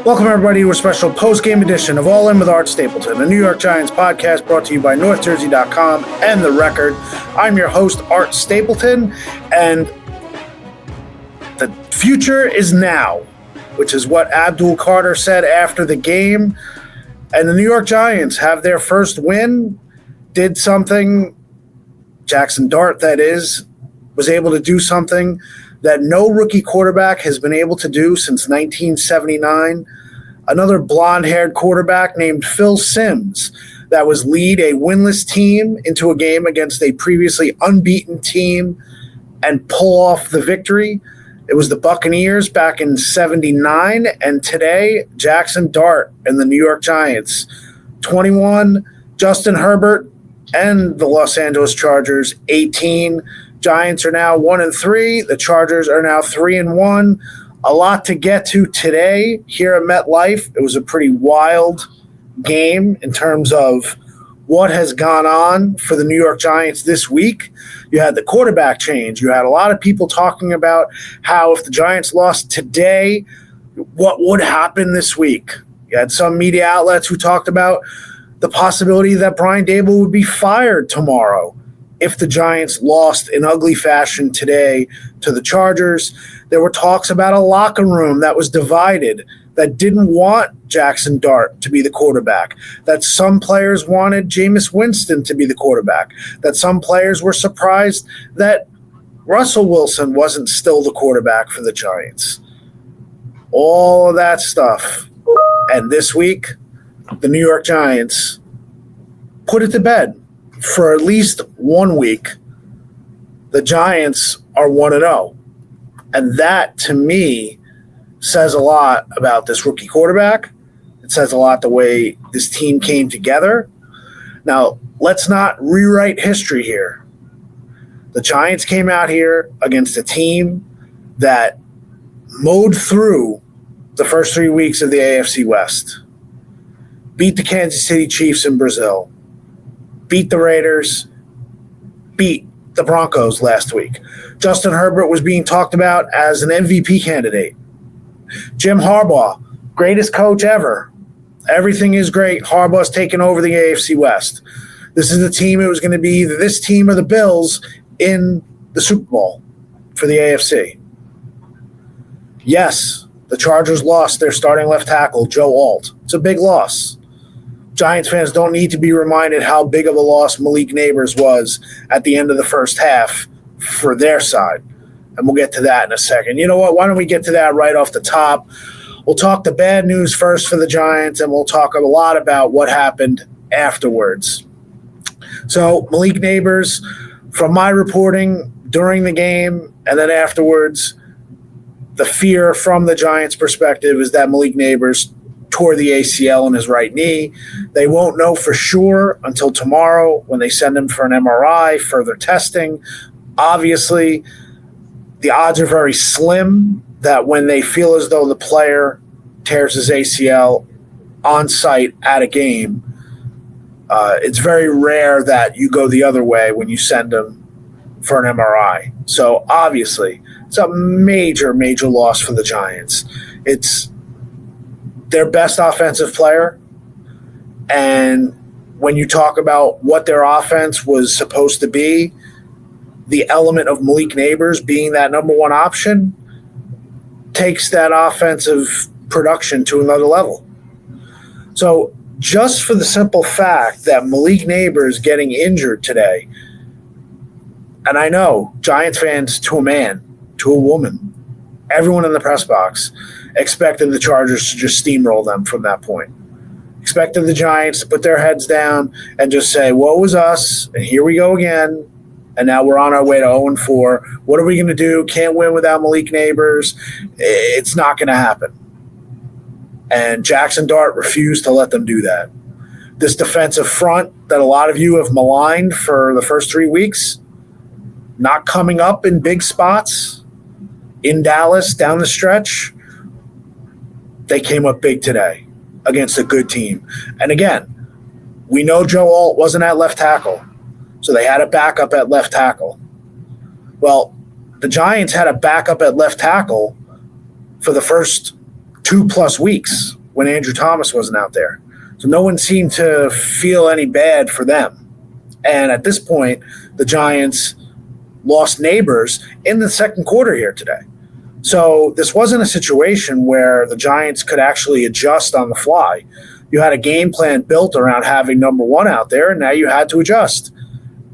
Welcome, everybody, to a special post-game edition of All In with Art Stapleton, a New York Giants podcast brought to you by NorthJersey.com and The Record. I'm your host, Art Stapleton, and the future is now, which is what Abdul Carter said after the game. And the New York Giants have their first win, did something, Jackson Dart, that is, was able to do something that no rookie quarterback has been able to do since 1979. Another blonde-haired quarterback named Phil Simms that was lead a winless team into a game against a previously unbeaten team and pull off the victory. It was the Buccaneers back in 79, and today, Jackson Dart and the New York Giants. 21, Justin Herbert and the Los Angeles Chargers, 18. Giants are now 1-3. The Chargers are now 3-1. A lot to get to today here at MetLife. It was a pretty wild game in terms of what has gone on for the New York Giants this week. You had the quarterback change. You had a lot of people talking about how if the Giants lost today, what would happen this week. You had some media outlets who talked about the possibility that Brian Daboll would be fired tomorrow if the Giants lost in ugly fashion today to the Chargers. There were talks about a locker room that was divided, that didn't want Jackson Dart to be the quarterback, that some players wanted Jameis Winston to be the quarterback, that some players were surprised that Russell Wilson wasn't still the quarterback for the Giants. All of that stuff. And this week, the New York Giants put it to bed. For at least 1 week, the Giants are 1-0. And that, to me, says a lot about this rookie quarterback. It says a lot the way this team came together. Now, let's not rewrite history here. The Giants came out here against a team that mowed through the first 3 weeks of the AFC West, beat the Kansas City Chiefs in Brazil, beat the Raiders, beat the Broncos last week. Justin Herbert was being talked about as an MVP candidate. Jim Harbaugh, greatest coach ever. Everything is great. Harbaugh's taken over the AFC West. This is the team. It was going to be either this team or the Bills in the Super Bowl for the AFC. Yes, the Chargers lost their starting left tackle, Joe Alt. It's a big loss. Giants fans don't need to be reminded how big of a loss Malik Nabers was at the end of the first half for their side. And we'll get to that in a second. You know what? Why don't we get to that right off the top? We'll talk the bad news first for the Giants, and we'll talk a lot about what happened afterwards. So Malik Nabers, from my reporting during the game and then afterwards, the fear from the Giants' perspective is that Malik Nabers tore the ACL in his right knee. They won't know for sure until tomorrow when they send him for an MRI, further testing. Obviously, the odds are very slim that when they feel as though the player tears his ACL on site at a game, it's very rare that you go the other way when you send him for an MRI. So obviously, it's a major, major loss for the Giants. It's their best offensive player. And when you talk about what their offense was supposed to be, the element of Malik Nabers being that number one option takes that offensive production to another level. So just for the simple fact that Malik Nabers getting injured today, and I know Giants fans to a man, to a woman, everyone in the press box expected the Chargers to just steamroll them from that point. Expected the Giants to put their heads down and just say, woe was us, and here we go again, and now we're on our way to 0-4. What are we going to do? Can't win without Malik Nabers. It's not going to happen. And Jackson Dart refused to let them do that. This defensive front that a lot of you have maligned for the first 3 weeks, not coming up in big spots in Dallas down the stretch, they came up big today against a good team. And again, we know Joe Alt wasn't at left tackle, so they had a backup at left tackle. Well, the Giants had a backup at left tackle for the first 2+ weeks when Andrew Thomas wasn't out there. So no one seemed to feel any bad for them. And at this point, the Giants lost Nabers in the second quarter here today. So this wasn't a situation where the Giants could actually adjust on the fly. You had a game plan built around having number one out there, and now you had to adjust.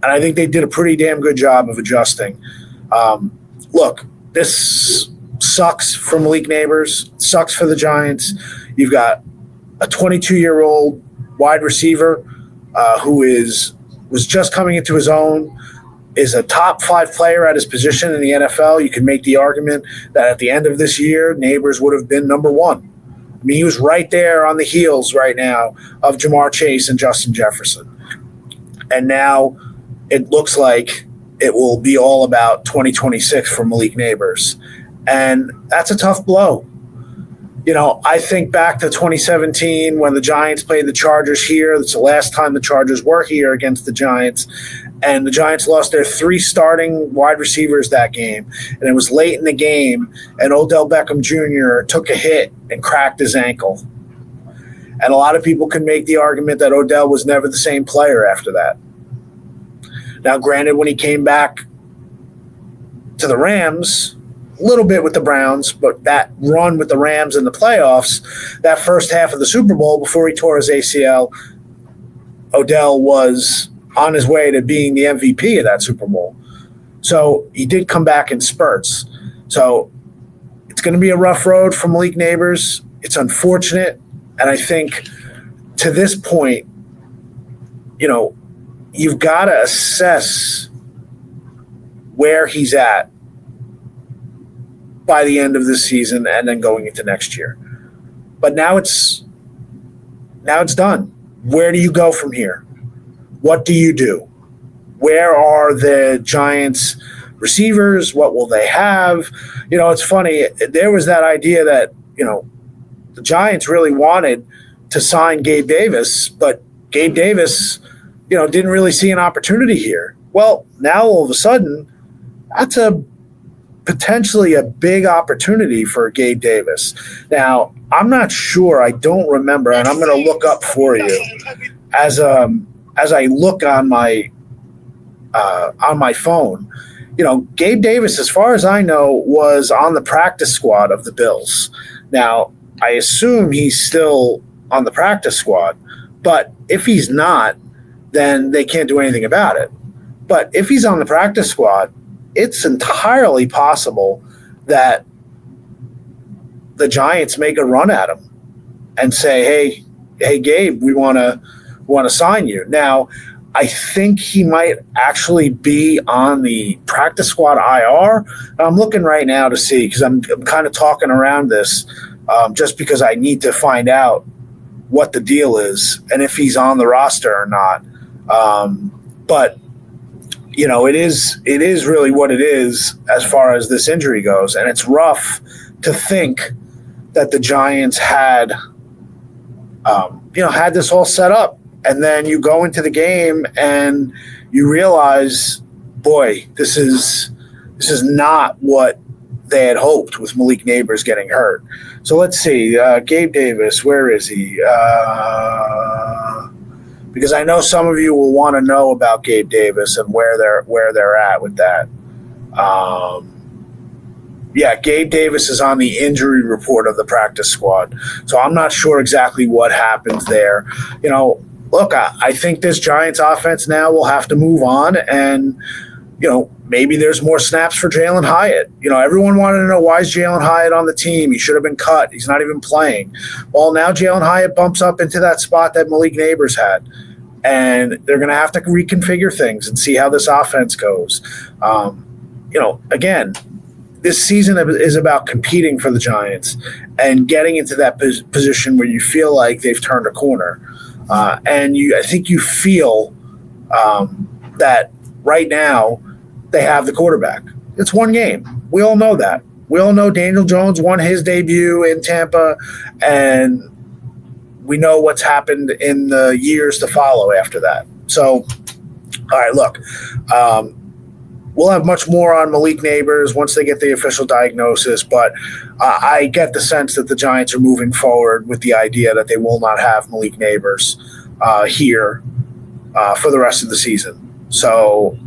And I think they did a pretty damn good job of adjusting. Look, this sucks for Malik Nabers, sucks for the Giants. You've got a 22-year-old wide receiver who was just coming into his own, is a top 5 player at his position in the NFL. You can make the argument that at the end of this year, Nabers would have been number one. I mean, he was right there on the heels right now of Jamar Chase and Justin Jefferson. And now it looks like it will be all about 2026 for Malik Nabers. And that's a tough blow. You know, I think back to 2017 when the Giants played the Chargers here. It's the last time the Chargers were here against the Giants. And the Giants lost their 3 starting wide receivers that game. And it was late in the game, and Odell Beckham Jr. took a hit and cracked his ankle. And a lot of people can make the argument that Odell was never the same player after that. Now, granted, when he came back to the Rams, a little bit with the Browns, but that run with the Rams in the playoffs, that first half of the Super Bowl before he tore his ACL, Odell was on his way to being the MVP of that Super Bowl. So he did come back in spurts. So it's going to be a rough road for Malik Nabers. It's unfortunate. And I think to this point, you know, you've got to assess where he's at by the end of this season and then going into next year. But now it's done. Where do you go from here? What do you do? Where are the Giants receivers? What will they have? You know, it's funny. There was that idea that, you know, the Giants really wanted to sign Gabe Davis, but Gabe Davis, you know, didn't really see an opportunity here. Well, now all of a sudden, that's potentially a big opportunity for Gabe Davis. Now, I'm not sure. I don't remember, and I'm going to look up for you as I look on my phone. You know, Gabe Davis, as far as I know, was on the practice squad of the Bills. Now, I assume he's still on the practice squad, but if he's not, then they can't do anything about it. But if he's on the practice squad, it's entirely possible that the Giants make a run at him and say, hey, Gabe, we want to sign you. Now, I think he might actually be on the practice squad IR. I'm looking right now to see, because I'm kind of talking around this just because I need to find out what the deal is and if he's on the roster or not. But you know, it is really what it is as far as this injury goes, and it's rough to think that the Giants had this all set up, and then you go into the game and you realize, boy, this is not what they had hoped with Malik Nabers getting hurt. So let's see, Gabe Davis, where is he? Because I know some of you will want to know about Gabe Davis and where they're at with that. Gabe Davis is on the injury report of the practice squad. So I'm not sure exactly what happened there. You know, look, I think this Giants offense now will have to move on, and, you know, maybe there's more snaps for Jalen Hyatt. You know, everyone wanted to know, why is Jalen Hyatt on the team? He should have been cut. He's not even playing. Well, now Jalen Hyatt bumps up into that spot that Malik Nabers had. And they're going to have to reconfigure things and see how this offense goes. You know, again, this season is about competing for the Giants and getting into that position where you feel like they've turned a corner. And I think you feel that right now they have the quarterback. It's one game. We all know that. We all know Daniel Jones won his debut in Tampa, and we know what's happened in the years to follow after that. So, all right, look, we'll have much more on Malik Nabers once they get the official diagnosis, but I get the sense that the Giants are moving forward with the idea that they will not have Malik Nabers here for the rest of the season. So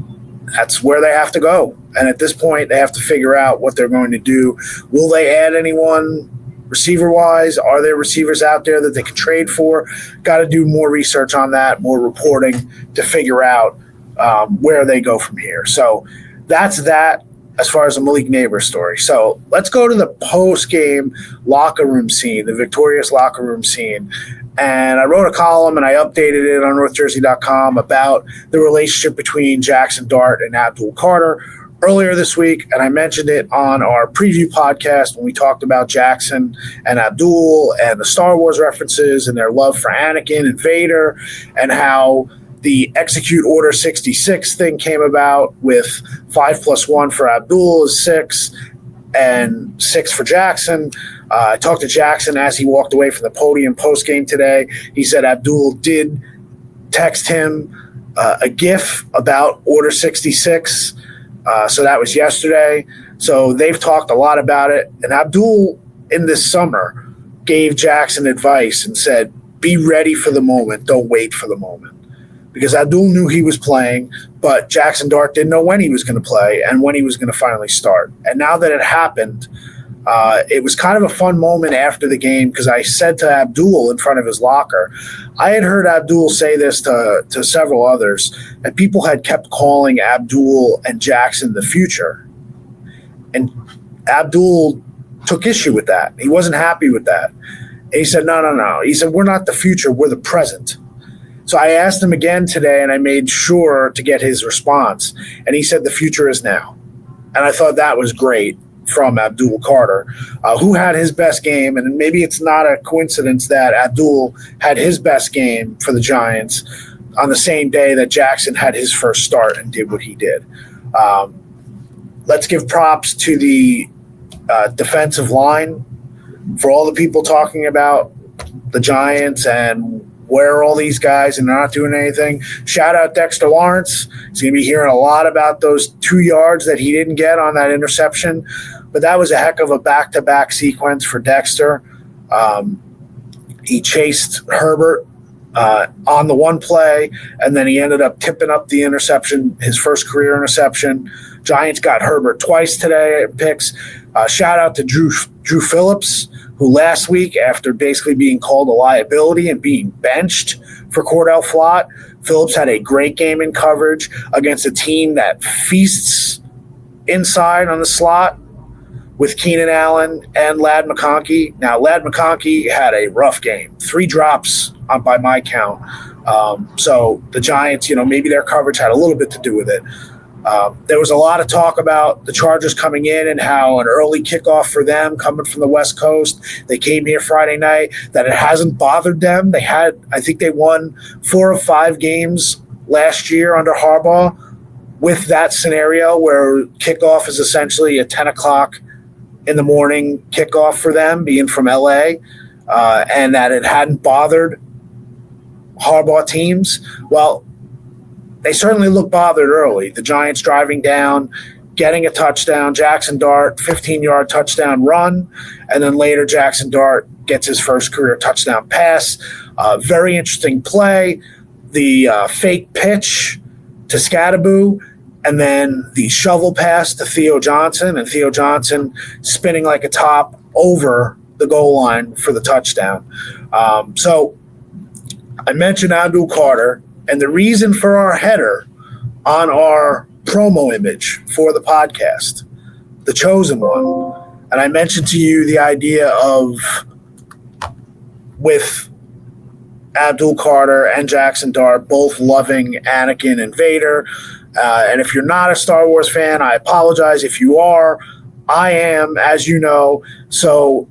that's where they have to go. And at this point, they have to figure out what they're going to do. Will they add anyone receiver-wise? Are there receivers out there that they can trade for? Got to do more research on that, more reporting to figure out where they go from here. So that's that as far as the Malik Nabers story. So let's go to the post-game locker room scene, the victorious locker room scene. And I wrote a column and I updated it on NorthJersey.com about the relationship between Jackson Dart and Abdul Carter earlier this week. And I mentioned it on our preview podcast when we talked about Jackson and Abdul and the Star Wars references and their love for Anakin and Vader, and how the Execute Order 66 thing came about with 5 + 1 for Abdul is 6 and 6 for Jackson. I talked to Jackson as he walked away from the podium post-game today. He said Abdul did text him a GIF about Order 66. So that was yesterday. So they've talked a lot about it. And Abdul, in this summer, gave Jackson advice and said, be ready for the moment. Don't wait for the moment. Because Abdul knew he was playing, but Jackson Dart didn't know when he was going to play and when he was going to finally start. And now that it happened, it was kind of a fun moment after the game because I said to Abdul in front of his locker, I had heard Abdul say this to several others, and people had kept calling Abdul and Jackson the future. And Abdul took issue with that. He wasn't happy with that. And he said, no. He said, we're not the future, we're the present. So I asked him again today, and I made sure to get his response. And he said the future is now. And I thought that was great from Abdul Carter, who had his best game. And maybe it's not a coincidence that Abdul had his best game for the Giants on the same day that Jackson had his first start and did what he did. Let's give props to the defensive line for all the people talking about the Giants and where are all these guys and they're not doing anything. Shout out Dexter Lawrence. He's going to be hearing a lot about those 2 yards that he didn't get on that interception. But that was a heck of a back-to-back sequence for Dexter. He chased Herbert on the one play, and then he ended up tipping up the interception, his first career interception. Giants got Herbert twice today at picks. Shout out to Drew Phillips, who last week, after basically being called a liability and being benched for Cordell Flott, Phillips had a great game in coverage against a team that feasts inside on the slot with Keenan Allen and Ladd McConkey. Now, Ladd McConkey had a rough game, 3 drops by my count. So the Giants, maybe their coverage had a little bit to do with it. There was a lot of talk about the Chargers coming in and how an early kickoff for them coming from the West Coast. They came here Friday night, that it hasn't bothered them. I think they won 4 of 5 games last year under Harbaugh with that scenario where kickoff is essentially a 10 o'clock in the morning kickoff for them, being from LA, and that it hadn't bothered Harbaugh teams. Well, they certainly looked bothered early. The Giants driving down, getting a touchdown, Jackson Dart, 15-yard touchdown run, and then later Jackson Dart gets his first career touchdown pass. Very interesting play. The fake pitch to Scadaboo, and then the shovel pass to Theo Johnson, and Theo Johnson spinning like a top over the goal line for the touchdown. So I mentioned Abdul Carter. And the reason for our header on our promo image for the podcast, the chosen one, and I mentioned to you the idea of with Abdul Carter and Jackson Dart both loving Anakin and Vader. And if you're not a Star Wars fan, I apologize. If you are, I am, as you know. So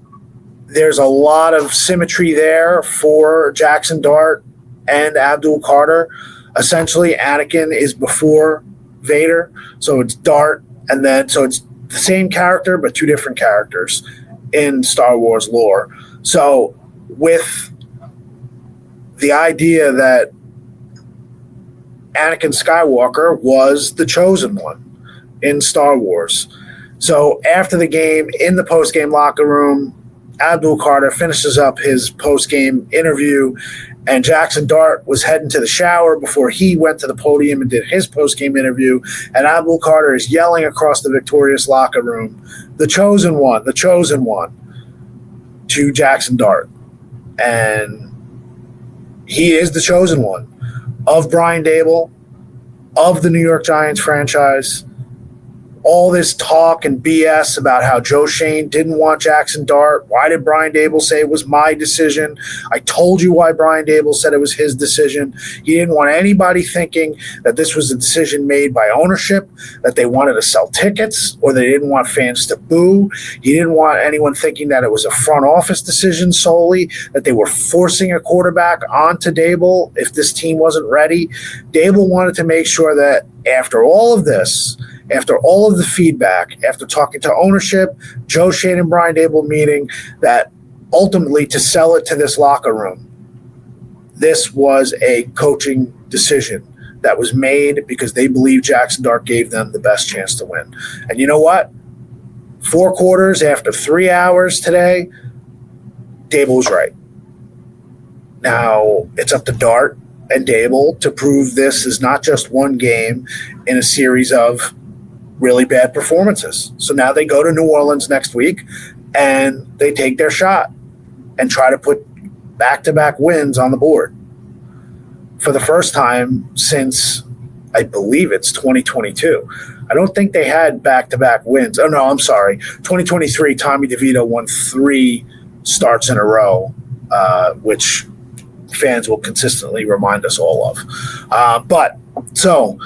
there's a lot of symmetry there for Jackson Dart and Abdul Carter. Essentially, Anakin is before Vader, so it's Dart, and then so it's the same character but 2 different characters in Star Wars lore. So with the idea that Anakin Skywalker was the chosen one, in Star Wars. So after the game, in the post-game locker room, Abdul Carter finishes up his post-game interview, and Jackson Dart was heading to the shower before he went to the podium and did his post-game interview, and Abdul Carter is yelling across the victorious locker room, the chosen one, to Jackson Dart. And he is the chosen one of Brian Daboll, of the New York Giants franchise. All this talk and BS about how Joe Shane didn't want Jackson Dart. Why did Brian Daboll say it was my decision? I told you why Brian Daboll said it was his decision. He didn't want anybody thinking that this was a decision made by ownership, that they wanted to sell tickets, or they didn't want fans to boo. He didn't want anyone thinking that it was a front office decision solely, that they were forcing a quarterback onto Daboll if this team wasn't ready. Daboll wanted to make sure that after all of this, after all of the feedback, after talking to ownership, Joe Shane and Brian Daboll meeting, that ultimately to sell it to this locker room, this was a coaching decision that was made because they believe Jackson Dart gave them the best chance to win. And you know what? 4 quarters after 3 hours today, Daboll's right. Now, it's up to Dart and Daboll to prove this is not just one game in a series of really bad performances. So now they go to New Orleans next week and they take their shot and try to put back-to-back wins on the board. For the first time since, I believe it's 2022. I don't think they had back-to-back wins. Oh, no, I'm sorry. 2023, Tommy DeVito won 3 starts in a row, which fans will consistently remind us all of. So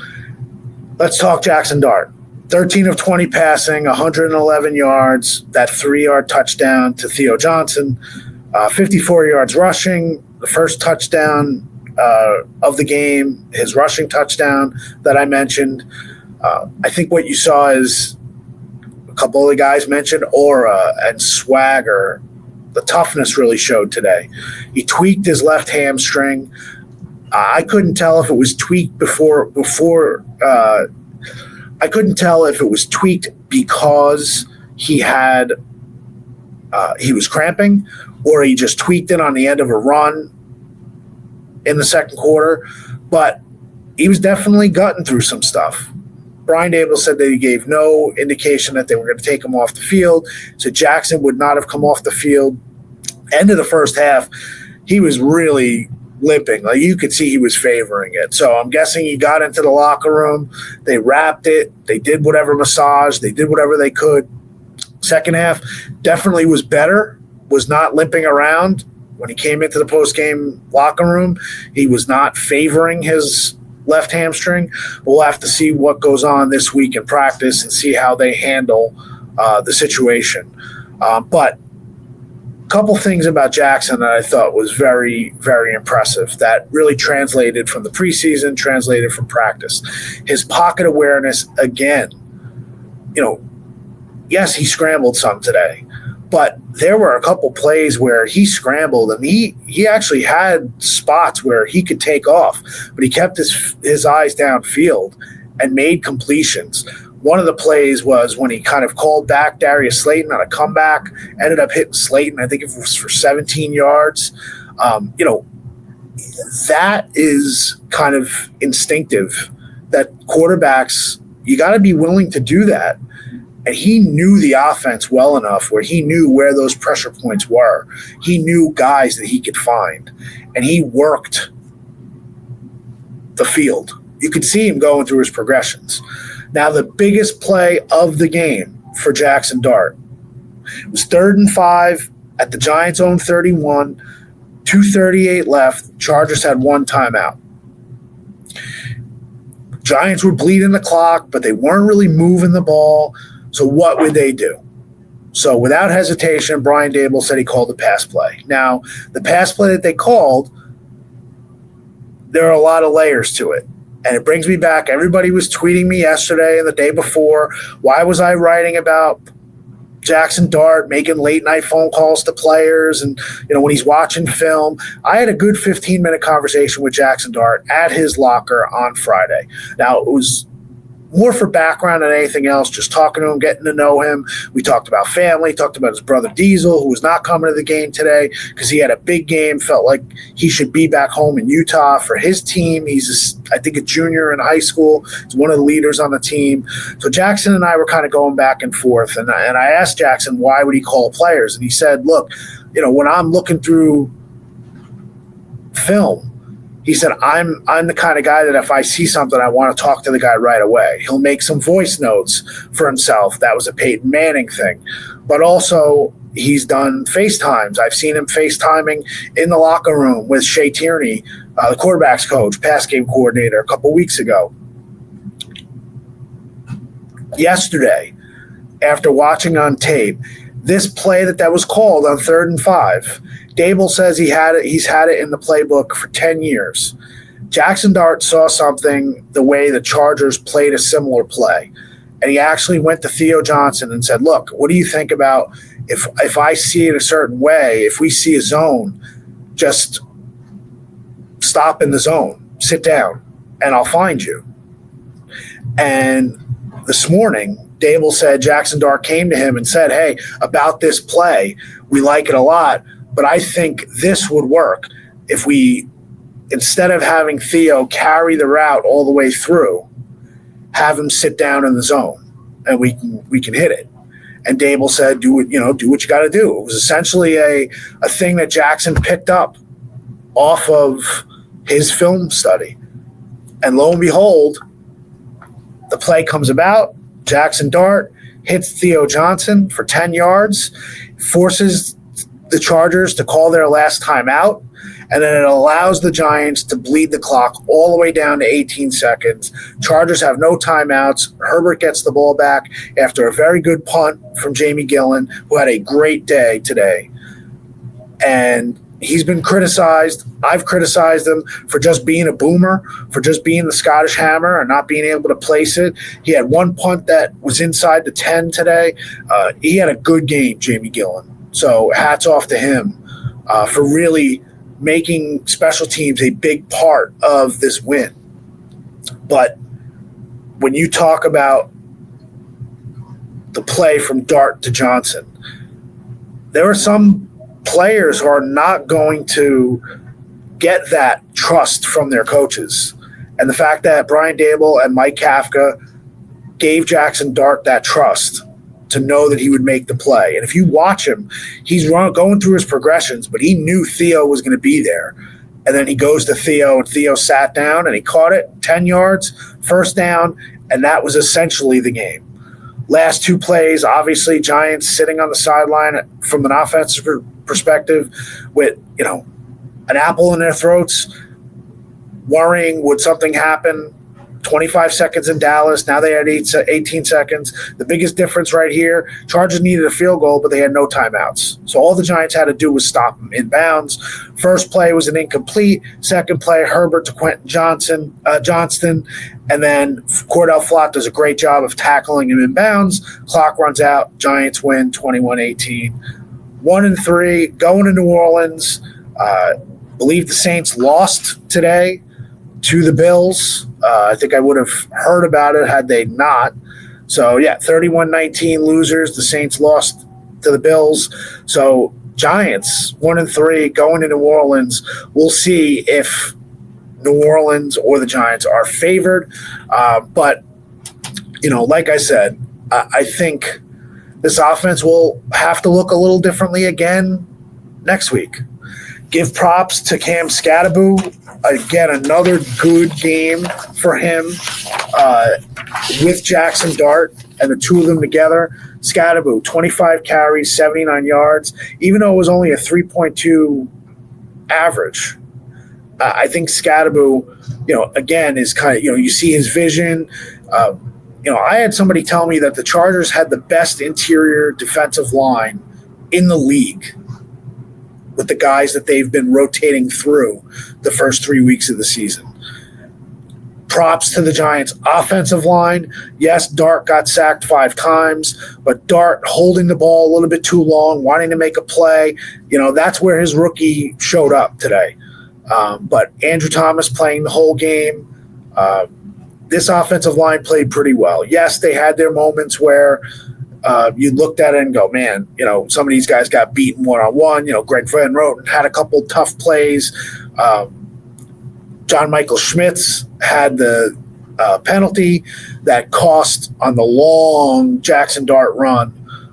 let's talk Jackson Dart. 13 of 20 passing, 111 yards, that 3-yard touchdown to Theo Johnson, 54 yards rushing, the first touchdown of the game, his rushing touchdown that I mentioned. I think what you saw is a couple of the guys mentioned aura and swagger. The toughness really showed today. He tweaked his left hamstring. I couldn't tell if it was tweaked I couldn't tell if it was tweaked because he was cramping, or he just tweaked it on the end of a run in the second quarter. But he was definitely gutting through some stuff. Brian Daboll said that he gave no indication that they were going to take him off the field. So Jackson would not have come off the field. End of the first half, he was really limping. Like, you could see he was favoring it. So I'm guessing he got into the locker room. They wrapped it. They did whatever massage. They did whatever they could. Second half definitely was better, was not limping around. When he came into the post-game locker room, he was not favoring his left hamstring. We'll have to see what goes on this week in practice and see how they handle the situation. But couple things about Jackson that I thought was very, very impressive that really translated from the preseason, translated from practice. His pocket awareness, again, yes, he scrambled some today, but there were a couple plays where he scrambled and he actually had spots where he could take off, but he kept his eyes downfield and made completions. One of the plays was when he kind of called back Darius Slayton on a comeback, ended up hitting Slayton. I think it was for 17 yards. That is kind of instinctive, that quarterbacks, you got to be willing to do that. And he knew the offense well enough where he knew where those pressure points were. He knew guys that he could find, and he worked the field. You could see him going through his progressions. Now, the biggest play of the game for Jackson Dart was 3rd and 5 at the Giants' own 31, 2:38 left. Chargers had 1 timeout. Giants were bleeding the clock, but they weren't really moving the ball. So what would they do? So without hesitation, Brian Daboll said he called the pass play. Now, the pass play that they called, there are a lot of layers to it. And it brings me back. Everybody was tweeting me yesterday and the day before. Why was I writing about Jackson Dart making late night phone calls to players and, when he's watching film? I had a good 15-minute conversation with Jackson Dart at his locker on Friday. Now, it was more for background than anything else, just talking to him, getting to know him. We talked about family, talked about his brother Diesel, who was not coming to the game today because he had a big game, felt like he should be back home in Utah for his team. He's, I think, a junior in high school. He's one of the leaders on the team. So Jackson and I were kind of going back and forth, and I asked Jackson why would he call players, and he said, look, when I'm looking through film, he said, I'm the kind of guy that if I see something, I want to talk to the guy right away. He'll make some voice notes for himself. That was a Peyton Manning thing. But also, he's done FaceTimes. I've seen him FaceTiming in the locker room with Shea Tierney, the quarterback's coach, pass game coordinator, a couple weeks ago. Yesterday, after watching on tape, this play that was called on 3rd and 5, Dable says he's had it in the playbook for 10 years. Jackson Dart saw something the way the Chargers played a similar play. And he actually went to Theo Johnson and said, look, what do you think about if I see it a certain way, if we see a zone, just stop in the zone, sit down, and I'll find you. And this morning, Dable said Jackson Dart came to him and said, hey, about this play, we like it a lot, but I think this would work if we, instead of having Theo carry the route all the way through, have him sit down in the zone and we can hit it. And Dable said, do what you got to do. It was essentially a thing that Jackson picked up off of his film study. And lo and behold, the play comes about. Jackson Dart hits Theo Johnson for 10 yards, forces the Chargers to call their last timeout, and then it allows the Giants to bleed the clock all the way down to 18 seconds. Chargers have no timeouts. Herbert gets the ball back after a very good punt from Jamie Gillen, who had a great day today. And he's been criticized. I've criticized him for just being a boomer, for just being the Scottish Hammer and not being able to place it. He had one punt that was inside the 10 today. He had a good game, Jamie Gillen. So hats off to him for really making special teams a big part of this win. But when you talk about the play from Dart to Johnson, there are some players who are not going to get that trust from their coaches. And the fact that Brian Dable and Mike Kafka gave Jackson Dart that trust to know that he would make the play. And if you watch him, he's going through his progressions, but he knew Theo was going to be there. And then he goes to Theo, and Theo sat down, and he caught it, 10 yards, first down, and that was essentially the game. Last two plays, obviously, Giants sitting on the sideline from an offensive perspective with, an apple in their throats, worrying, would something happen? 25 seconds in Dallas. Now they had 18 seconds. The biggest difference right here, Chargers needed a field goal, but they had no timeouts. So all the Giants had to do was stop them in bounds. First play was an incomplete. Second play, Herbert to Quentin Johnston. And then Cordell Flott does a great job of tackling him in bounds. Clock runs out. Giants win 21-18. 1-3, going to New Orleans. Believe the Saints lost today to the Bills. I think I would have heard about it had they not. So, 31-19 losers. The Saints lost to the Bills. So, Giants, 1-3, going to New Orleans. We'll see if New Orleans or the Giants are favored. But, like I said, I think this offense will have to look a little differently again next week. Give props to Cam Skattebo. Again, another good game for him with Jackson Dart and the two of them together. Skattebo, 25 carries, 79 yards, even though it was only a 3.2 average. I think Skattebo, again, is kind of, you see his vision. I had somebody tell me that the Chargers had the best interior defensive line in the league with the guys that they've been rotating through the first 3 weeks of the season. Props to the Giants' offensive line. Yes, Dart got sacked 5 times, but Dart holding the ball a little bit too long, wanting to make a play, that's where his rookie showed up today. But Andrew Thomas playing the whole game. this offensive line played pretty well. Yes, they had their moments where you looked at it and go, man, some of these guys got beaten one-on-one. Greg Van Roten had a couple tough plays. John Michael Schmitz had the penalty that cost on the long Jackson Dart run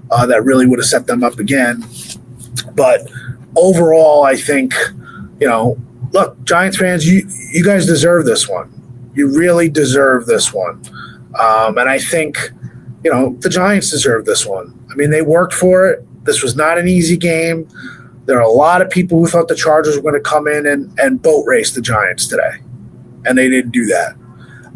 that really would have set them up again. But overall, I think, look, Giants fans, you guys deserve this one. You really deserve this one. And I think, the Giants deserve this one. I mean, they worked for it. This was not an easy game. There are a lot of people who thought the Chargers were going to come in and boat race the Giants today, and they didn't do that.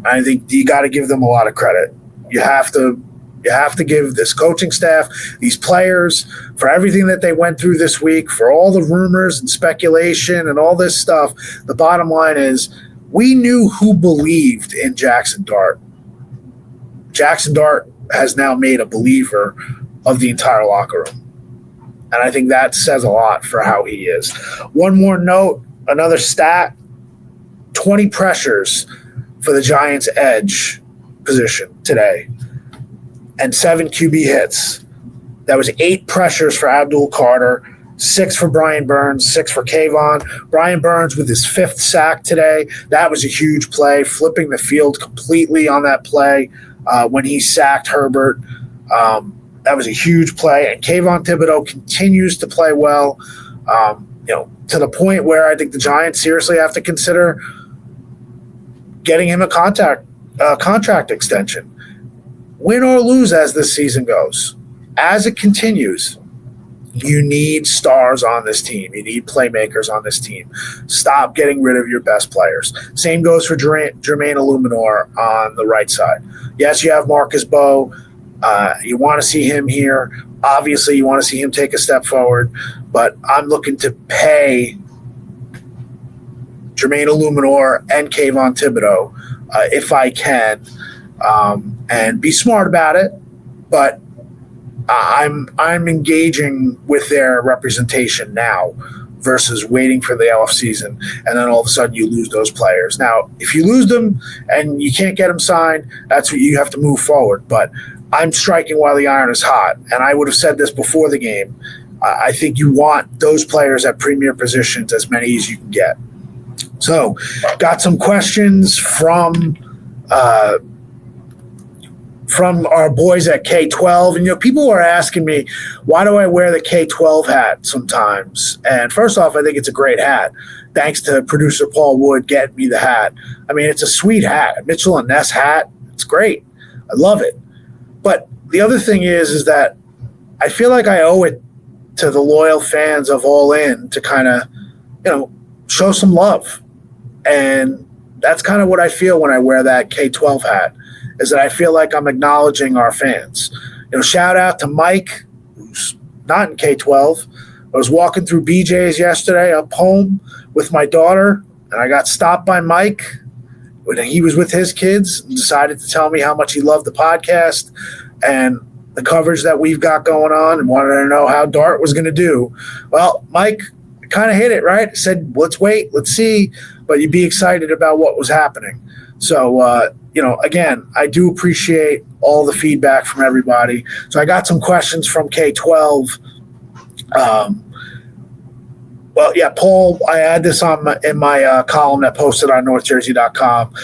I think you got to give them a lot of credit. You have to give this coaching staff, these players, for everything that they went through this week, for all the rumors and speculation and all this stuff. The bottom line is we knew who believed in Jackson Dart. Jackson Dart has now made a believer of the entire locker room. And I think that says a lot for how he is. One more note, another stat, 20 pressures for the Giants' edge position today and 7 QB hits. That was 8 pressures for Abdul Carter, 6 for Brian Burns, 6 for Kayvon. Brian Burns with his 5th sack today. That was a huge play, flipping the field completely on that play when he sacked Herbert. That was a huge play, and Kayvon Thibodeau continues to play well, to the point where I think the Giants seriously have to consider getting him a contract extension. Win or lose as this season goes, as it continues, you need stars on this team. You need playmakers on this team. Stop getting rid of your best players. Same goes for Jermaine Illuminor on the right side. Yes, you have Marcus Bowe. You want to see him here. Obviously, you want to see him take a step forward. But I'm looking to pay Jermaine Illuminor and Kayvon Thibodeau if I can, and be smart about it. But I'm engaging with their representation now versus waiting for the offseason, and then all of a sudden you lose those players. Now, if you lose them and you can't get them signed, that's what you have to move forward. But I'm striking while the iron is hot, and I would have said this before the game. I think you want those players at premier positions, as many as you can get. So, got some questions from our boys at K12. And, people are asking me, why do I wear the K12 hat sometimes? And first off, I think it's a great hat. Thanks to producer Paul Wood getting me the hat. I mean, it's a sweet hat. A Mitchell and Ness hat. It's great. I love it. But the other thing is that I feel like I owe it to the loyal fans of All In to kind of, show some love. And that's kind of what I feel when I wear that K12 hat, is that I feel like I'm acknowledging our fans. Shout out to Mike, who's not in K12. I was walking through BJ's yesterday up home with my daughter, and I got stopped by Mike when he was with his kids and decided to tell me how much he loved the podcast and the coverage that we've got going on, and wanted to know how Dart was going to do. Well, Mike kind of hit it, right? I said, let's wait, let's see, but you'd be excited about what was happening. So, again, I do appreciate all the feedback from everybody. So I got some questions from K12. Paul, I had this in my column that posted on NorthJersey.com.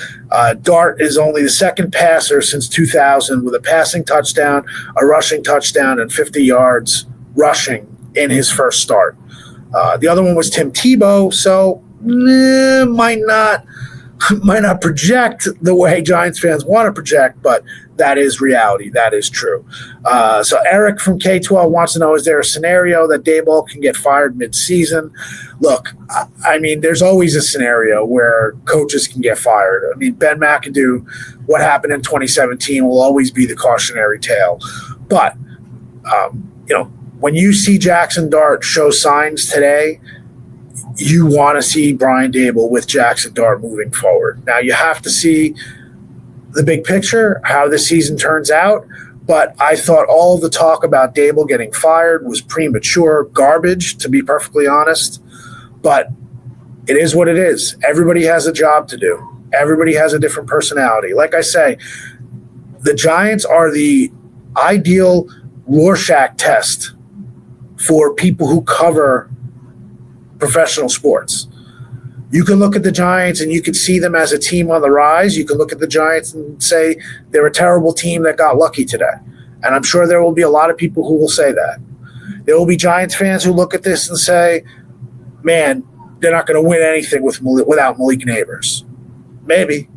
Dart is only the second passer since 2000 with a passing touchdown, a rushing touchdown, and 50 yards rushing in his first start. The other one was Tim Tebow, so might not project the way Giants fans want to project, but that is reality. That is true. So Eric from K12 wants to know, is there a scenario that Daboll can get fired mid-season? Look, I mean, there's always a scenario where coaches can get fired. I mean, Ben McAdoo, what happened in 2017 will always be the cautionary tale. But, when you see Jackson Dart show signs today, you want to see Brian Daboll with Jackson Dart moving forward. Now, you have to see the big picture, how the season turns out, but I thought all of the talk about Daboll getting fired was premature garbage, to be perfectly honest. But it is what it is. Everybody has a job to do. Everybody has a different personality. Like I say, the Giants are the ideal Rorschach test for people who cover professional sports. You can look at the Giants and you can see them as a team on the rise. You can look at the Giants and say they're a terrible team that got lucky today. And I'm sure there will be a lot of people who will say that. There will be Giants fans who look at this and say, man, they're not going to win anything without Malik Nabers. Maybe.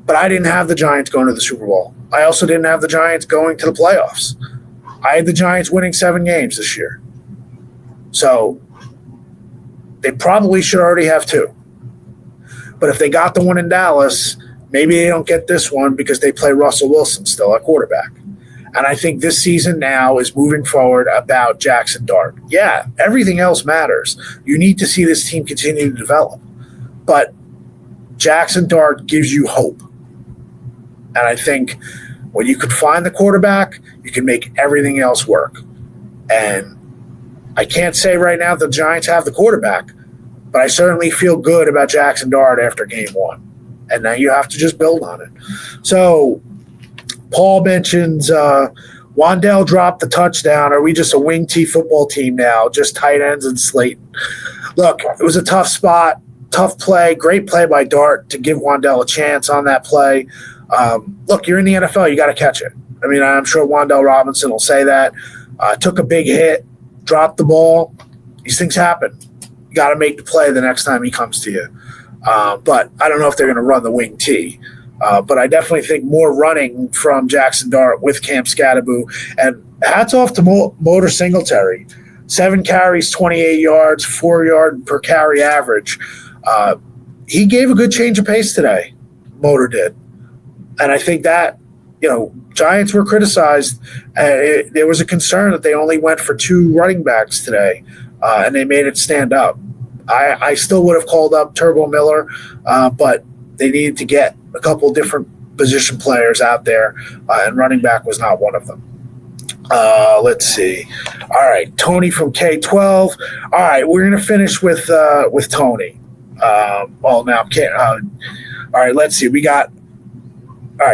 But I didn't have the Giants going to the Super Bowl. I also didn't have the Giants going to the playoffs. I had the Giants winning 7 games this year. So they probably should already have 2. But if they got the one in Dallas, maybe they don't get this one because they play Russell Wilson still at quarterback. And I think this season now is moving forward about Jackson Dart. Yeah, everything else matters. You need to see this team continue to develop. But Jackson Dart gives you hope. And I think when you can find the quarterback, you can make everything else work. And I can't say right now the Giants have the quarterback, but I certainly feel good about Jackson Dart after game 1. And now you have to just build on it. So Paul mentions Wan'Dale dropped the touchdown. Are we just a wing T football team now? Just tight ends and Slayton. Look, it was a tough spot, tough play, great play by Dart to give Wan'Dale a chance on that play. Look, you're in the NFL. You got to catch it. I mean, I'm sure Wan'Dale Robinson will say that. Took a big hit, dropped the ball. These things happen. You got to make the play the next time he comes to you. But I don't know if they're going to run the wing T. But I definitely think more running from Jackson Dart with Cam Scatterbo. And hats off to Motor Singletary. 7 carries, 28 yards, 4 yard per carry average. He gave a good change of pace today. Motor did. And I think that, Giants were criticized. There was a concern that they only went for 2 running backs today, and they made it stand up. I still would have called up Turbo Miller, but they needed to get a couple different position players out there, and running back was not one of them. Let's see. All right, Tony from K12. All right, we're going to finish with Tony. All right, let's see. We got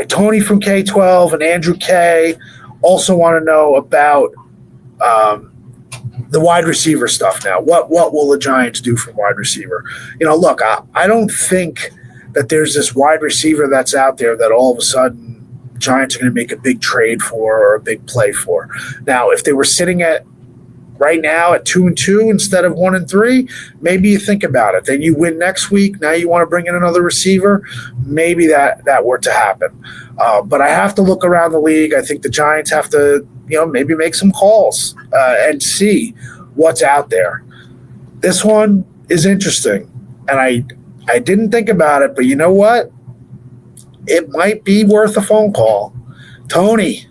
Tony from K12 and Andrew K also want to know about the wide receiver stuff now. What will the Giants do from wide receiver? Look, I don't think that there's this wide receiver that's out there that all of a sudden Giants are going to make a big trade for or a big play for. Now, if they were sitting at right now at 2-2 instead of 1-3, maybe you think about it. Then you win next week. Now you want to bring in another receiver. Maybe that were to happen. But I have to look around the league. I think the Giants have to, maybe make some calls and see what's out there. This one is interesting, and I didn't think about it, but you know what? It might be worth a phone call. Tony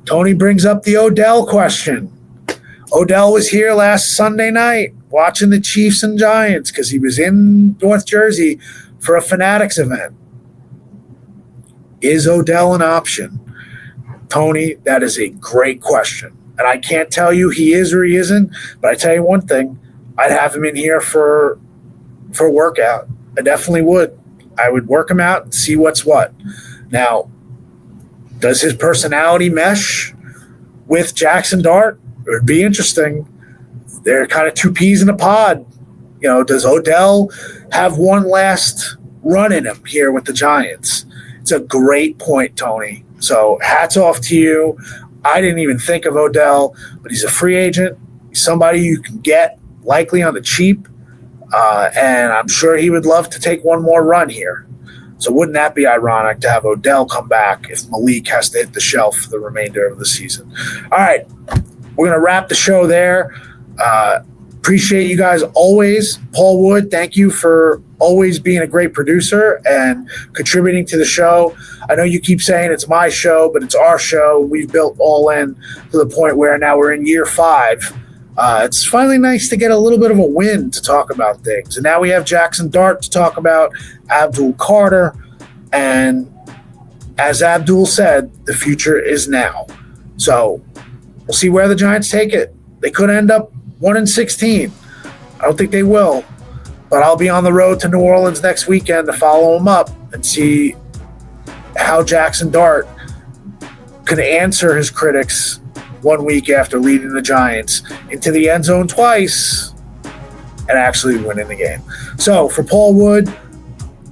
brings up the Odell question. Odell was here last Sunday night watching the Chiefs and Giants because he was in North Jersey for a Fanatics event. Is Odell an option? Tony, that is a great question. And I can't tell you he is or he isn't, but I tell you one thing, I'd have him in here for a workout. I definitely would. I would work him out and see what's what. Now, does his personality mesh with Jackson Dart? It would be interesting. They're kind of 2 peas in a pod. Does Odell have one last run in him here with the Giants? It's a great point, Tony. So hats off to you. I didn't even think of Odell, but he's a free agent. He's somebody you can get likely on the cheap. And I'm sure he would love to take one more run here. So wouldn't that be ironic to have Odell come back if Malik has to hit the shelf for the remainder of the season? All right, we're going to wrap the show there. Appreciate you guys always. Paul Wood, thank you for always being a great producer and contributing to the show. I know you keep saying it's my show, but it's our show. We've built All In to the point where now we're in year 5. It's finally nice to get a little bit of a win to talk about things. And now we have Jackson Dart to talk about, Abdul Carter. And as Abdul said, the future is now. So we'll see where the Giants take it. They could end up 1-16. I don't think they will. But I'll be on the road to New Orleans next weekend to follow them up and see how Jackson Dart could answer his critics 1 week after leading the Giants into the end zone twice and actually winning the game. So for Paul Wood,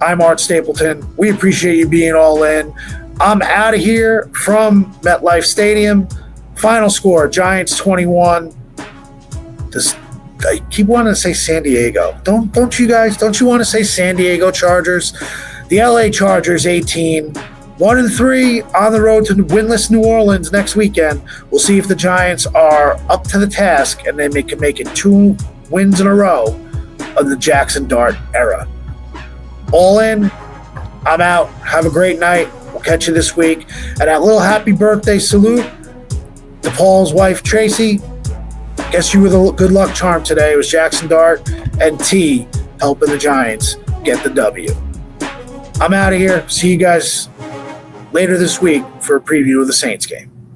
I'm Art Stapleton. We appreciate you being all in. I'm out of here from MetLife Stadium. Final score, Giants 21. I keep wanting to say San Diego. Don't you want to say San Diego Chargers? The LA Chargers 18. 1-3 on the road to winless New Orleans next weekend. We'll see if the Giants are up to the task and they can make it 2 wins in a row of the Jackson Dart era. All in. I'm out. Have a great night. We'll catch you this week. And that little happy birthday salute to Paul's wife, Tracy. Guess you were the good luck charm today. It was Jackson Dart and T helping the Giants get the W. I'm out of here. See you guys later this week for a preview of the Saints game.